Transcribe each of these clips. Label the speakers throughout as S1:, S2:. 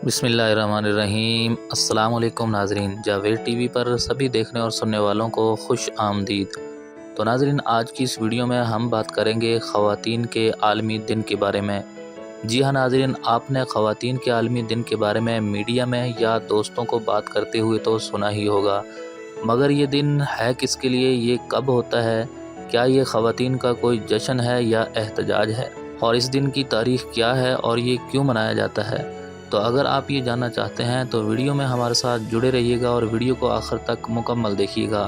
S1: بسم اللہ الرحمن الرحیم۔ السلام علیکم ناظرین، جاوید ٹی وی پر سبھی دیکھنے اور سننے والوں کو خوش آمدید۔ تو ناظرین، آج کی اس ویڈیو میں ہم بات کریں گے خواتین کے عالمی دن کے بارے میں۔ جی ہاں ناظرین، آپ نے خواتین کے عالمی دن کے بارے میں میڈیا میں یا دوستوں کو بات کرتے ہوئے تو سنا ہی ہوگا، مگر یہ دن ہے کس کے لیے، یہ کب ہوتا ہے، کیا یہ خواتین کا کوئی جشن ہے یا احتجاج ہے، اور اس دن کی تاریخ کیا ہے اور یہ کیوں منایا جاتا ہے؟ تو اگر آپ یہ جاننا چاہتے ہیں تو ویڈیو میں ہمارے ساتھ جڑے رہیے گا اور ویڈیو کو آخر تک مکمل دیکھیے گا۔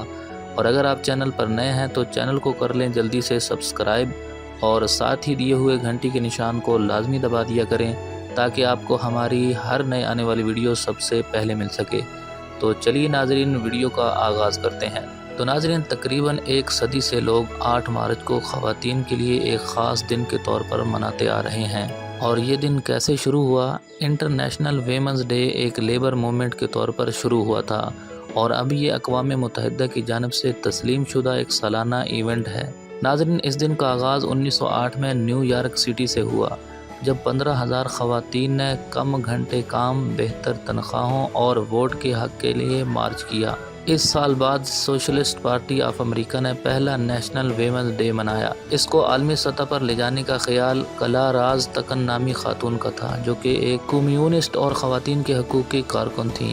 S1: اور اگر آپ چینل پر نئے ہیں تو چینل کو کر لیں جلدی سے سبسکرائب، اور ساتھ ہی دیے ہوئے گھنٹی کے نشان کو لازمی دبا دیا کریں تاکہ آپ کو ہماری ہر نئے آنے والی ویڈیو سب سے پہلے مل سکے۔ تو چلیے ناظرین، ویڈیو کا آغاز کرتے ہیں۔ تو ناظرین، تقریباً ایک صدی سے لوگ 8 مارچ کو خواتین کے لیے ایک خاص دن کے طور پر مناتے آ رہے ہیں۔ اور یہ دن کیسے شروع ہوا؟ انٹرنیشنل ویمنز ڈے ایک لیبر موومنٹ کے طور پر شروع ہوا تھا، اور اب یہ اقوام متحدہ کی جانب سے تسلیم شدہ ایک سالانہ ایونٹ ہے۔ ناظرین، اس دن کا آغاز 1908 میں نیو یارک سٹی سے ہوا، جب 15,000 خواتین نے کم گھنٹے کام، بہتر تنخواہوں اور ووٹ کے حق کے لیے مارچ کیا۔ اس سال بعد سوشلسٹ پارٹی آف امریکہ نے پہلا نیشنل ویمنز ڈے منایا۔ اس کو عالمی سطح پر لے جانے کا خیال کلا راز تکن نامی خاتون کا تھا، جو کہ ایک کمیونسٹ اور خواتین کے حقوق کی کارکن تھیں۔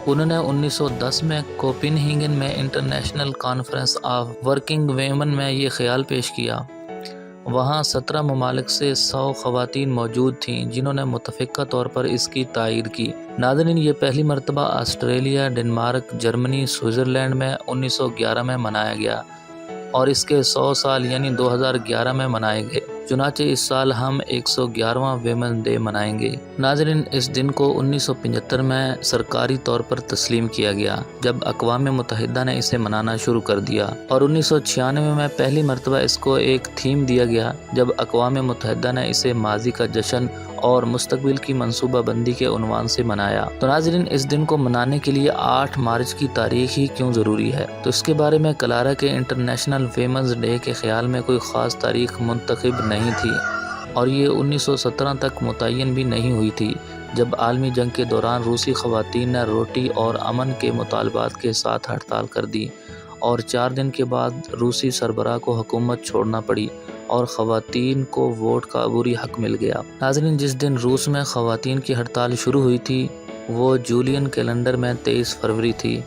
S1: انہوں نے 1910 میں کوپن ہیگن میں international conference of working women میں یہ خیال پیش کیا۔ وہاں 17 ممالک سے 100 خواتین موجود تھیں جنہوں نے متفقہ طور پر اس کی تائید کی۔ ناظرین، یہ پہلی مرتبہ آسٹریلیا، ڈنمارک، جرمنی، سوئٹزرلینڈ میں 1911 میں منایا گیا، اور اس کے 100 سال یعنی 2011 میں منائے گئے۔ چنانچہ اس سال ہم 111واں ویمن ڈے منائیں گے۔ ناظرین، اس دن کو 1975 میں سرکاری طور پر تسلیم کیا گیا، جب اقوام متحدہ نے اسے منانا شروع کر دیا، اور 1996 میں پہلی مرتبہ اس کو ایک تھیم دیا گیا، جب اقوام متحدہ نے اسے ماضی کا جشن اور مستقبل کی منصوبہ بندی کے عنوان سے منایا۔ تو ناظرین، اس دن کو منانے کے لیے 8 مارچ کی تاریخ ہی کیوں ضروری ہے؟ تو اس کے بارے میں کلارا کے انٹرنیشنل ویمنز ڈے کے خیال میں کوئی خاص تاریخ منتخب نہیں تھی، اور یہ 1917 تک متعین بھی نہیں ہوئی تھی، جب عالمی جنگ کے دوران روسی خواتین نے روٹی اور امن کے مطالبات کے ساتھ ہڑتال کر دی، اور 4 دن کے بعد روسی سربراہ کو حکومت چھوڑنا پڑی اور خواتین کو ووٹ کا عبوری حق مل گیا۔ ناظرین، جس دن روس میں خواتین کی ہڑتال شروع ہوئی تھی وہ جولین کیلنڈر میں 23 فروری تھی،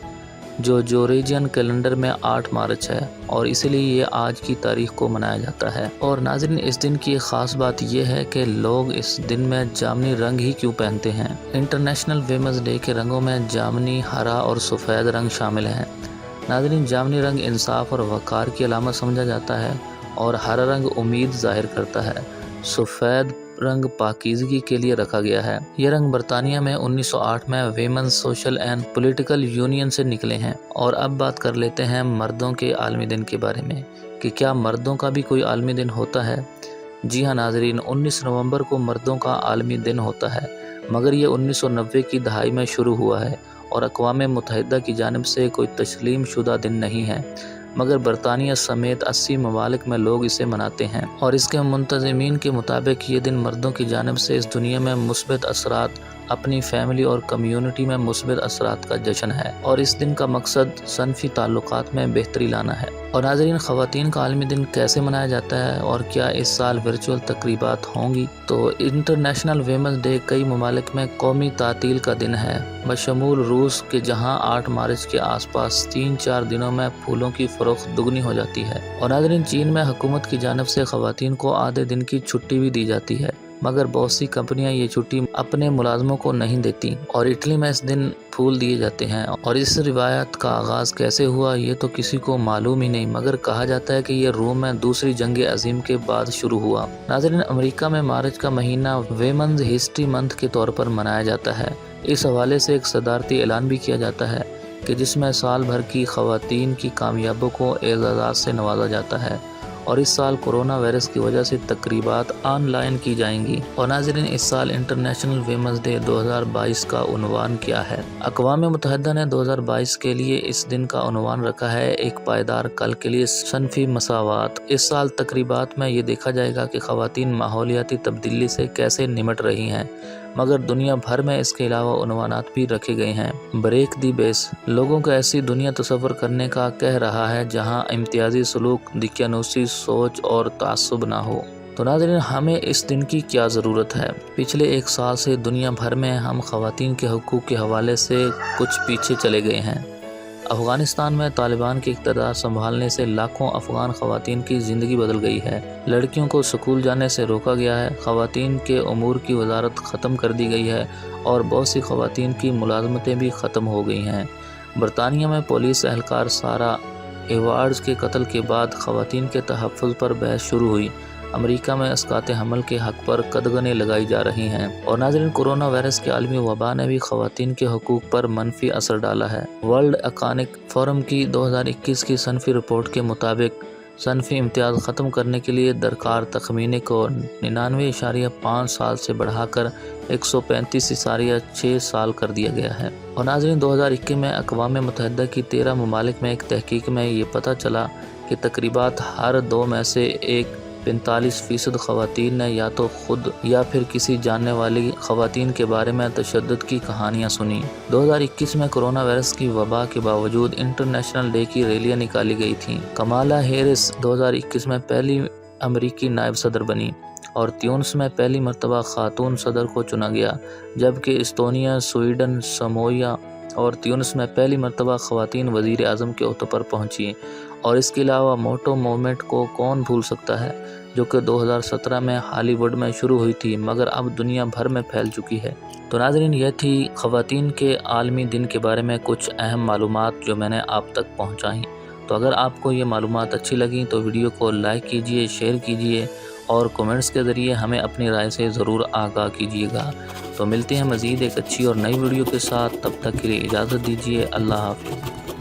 S1: جو جورجین کیلنڈر میں 8 مارچ ہے، اور اسی لیے یہ آج کی تاریخ کو منایا جاتا ہے۔ اور ناظرین، اس دن کی ایک خاص بات یہ ہے کہ لوگ اس دن میں جامنی رنگ ہی کیوں پہنتے ہیں۔ انٹرنیشنل ویمنز ڈے کے رنگوں میں جامنی، ہرا اور سفید رنگ شامل ہیں۔ ناظرین، جامنی رنگ انصاف اور وقار کی علامت سمجھا جاتا ہے، اور ہرا رنگ امید ظاہر کرتا ہے۔ سفید رنگ پاکیزگی کے لیے رکھا گیا ہے۔ یہ رنگ برطانیہ میں 1908 میں women's social and political union سے نکلے ہیں۔ اور اب بات کر لیتے ہیں مردوں کے عالمی دن کے بارے میں، کہ کیا مردوں کا بھی کوئی عالمی دن ہوتا ہے؟ جی ہاں ناظرین، 19 نومبر کو مردوں کا عالمی دن ہوتا ہے، مگر یہ 1990 کی دہائی میں شروع ہوا ہے، اور اقوام متحدہ کی جانب سے کوئی تسلیم شدہ دن نہیں ہے، مگر برطانیہ سمیت 80 ممالک میں لوگ اسے مناتے ہیں۔ اور اس کے منتظمین کے مطابق یہ دن مردوں کی جانب سے اس دنیا میں مثبت اثرات، اپنی فیملی اور کمیونٹی میں مثبت اثرات کا جشن ہے، اور اس دن کا مقصد صنفی تعلقات میں بہتری لانا ہے۔ اور ناظرین، خواتین کا عالمی دن کیسے منایا جاتا ہے، اور کیا اس سال ورچوئل تقریبات ہوں گی؟ تو انٹرنیشنل ویمنز ڈے کئی ممالک میں قومی تعطیل کا دن ہے، بشمول روس کے، جہاں 8 مارچ کے آس پاس 3-4 دنوں میں پھولوں کی فروخت دگنی ہو جاتی ہے۔ اور ناظرین، چین میں حکومت کی جانب سے خواتین کو آدھے دن کی چھٹی بھی دی جاتی ہے، مگر بہت سی کمپنیاں یہ چھٹی اپنے ملازموں کو نہیں دیتی۔ اور اٹلی میں اس دن پھول دیے جاتے ہیں۔ اور اس روایت کا آغاز کیسے ہوا یہ تو کسی کو معلوم ہی نہیں، مگر کہا جاتا ہے کہ یہ روم میں دوسری جنگ عظیم کے بعد شروع ہوا۔ ناظرین، امریکہ میں مارچ کا مہینہ ویمنز ہسٹری منتھ کے طور پر منایا جاتا ہے۔ اس حوالے سے ایک صدارتی اعلان بھی کیا جاتا ہے کہ جس میں سال بھر کی خواتین کی کامیابیوں کو اعزازات سے نوازا جاتا ہے، اور اس سال کورونا وائرس کی وجہ سے تقریبات آن لائن کی جائیں گی۔ اور ناظرین، اس سال انٹرنیشنل ویمنز ڈے 2022 کا عنوان کیا ہے؟ اقوام متحدہ نے 2022 کے لیے اس دن کا عنوان رکھا ہے ایک پائیدار کل کے لیے صنفی مساوات۔ اس سال تقریبات میں یہ دیکھا جائے گا کہ خواتین ماحولیاتی تبدیلی سے کیسے نمٹ رہی ہیں، مگر دنیا بھر میں اس کے علاوہ عنوانات بھی رکھے گئے ہیں۔ بریک دی بیس، لوگوں کو ایسی دنیا تصور کرنے کا کہہ رہا ہے جہاں امتیازی سلوک، دقیانوسی سوچ اور تعصب نہ ہو۔ تو ناظرین، ہمیں اس دن کی کیا ضرورت ہے؟ پچھلے 1 سال سے دنیا بھر میں ہم خواتین کے حقوق کے حوالے سے کچھ پیچھے چلے گئے ہیں۔ افغانستان میں طالبان کے اقتدار سنبھالنے سے لاکھوں افغان خواتین کی زندگی بدل گئی ہے۔ لڑکیوں کو سکول جانے سے روکا گیا ہے، خواتین کے امور کی وزارت ختم کر دی گئی ہے اور بہت سی خواتین کی ملازمتیں بھی ختم ہو گئی ہیں۔ برطانیہ میں پولیس اہلکار سارہ ایوارڈز کے قتل کے بعد خواتین کے تحفظ پر بحث شروع ہوئی۔ امریکہ میں اسقاط حمل کے حق پر قدغنیں لگائی جا رہی ہیں۔ اور ناظرین، کورونا وائرس کے عالمی وبا نے بھی خواتین کے حقوق پر منفی اثر ڈالا ہے۔ ورلڈ اکنامک فورم کی 2021 کی صنفی رپورٹ کے مطابق صنفی امتیاز ختم کرنے کے لیے درکار تخمینے کو 99.5 سال سے بڑھا کر 135.6 سال کر دیا گیا ہے۔ اور ناظرین، 2021 میں اقوام متحدہ کی 13 ممالک میں ایک تحقیق میں یہ پتہ چلا کہ تقریباً ہر 2 میں سے 45% خواتین نے یا تو خود یا پھر کسی جاننے والی خواتین کے بارے میں تشدد کی کہانیاں سنی۔ 2021 میں کورونا وائرس کی وبا کے باوجود انٹرنیشنل ڈے کی ریلیاں نکالی گئی تھیں۔ کمالا ہیرس 2021 میں پہلی امریکی نائب صدر بنی اور تیونس میں پہلی مرتبہ خاتون صدر کو چنا گیا، جبکہ استونیا، سویڈن، سمویا اور تیونس میں پہلی مرتبہ خواتین وزیر اعظم کے عہدوں پر پہنچی۔ اور اس کے علاوہ موٹو موومنٹ کو کون بھول سکتا ہے، جو کہ 2017 میں ہالی ووڈ میں شروع ہوئی تھی مگر اب دنیا بھر میں پھیل چکی ہے۔ تو ناظرین، یہ تھی خواتین کے عالمی دن کے بارے میں کچھ اہم معلومات جو میں نے آپ تک پہنچائیں۔ تو اگر آپ کو یہ معلومات اچھی لگیں تو ویڈیو کو لائک کیجئے، شیئر کیجئے اور کومنٹس کے ذریعے ہمیں اپنی رائے سے ضرور آگاہ کیجئے گا۔ تو ملتے ہیں مزید ایک اچھی اور نئی ویڈیو کے ساتھ، تب تک کے لیے اجازت دیجئے۔ اللہ حافظ۔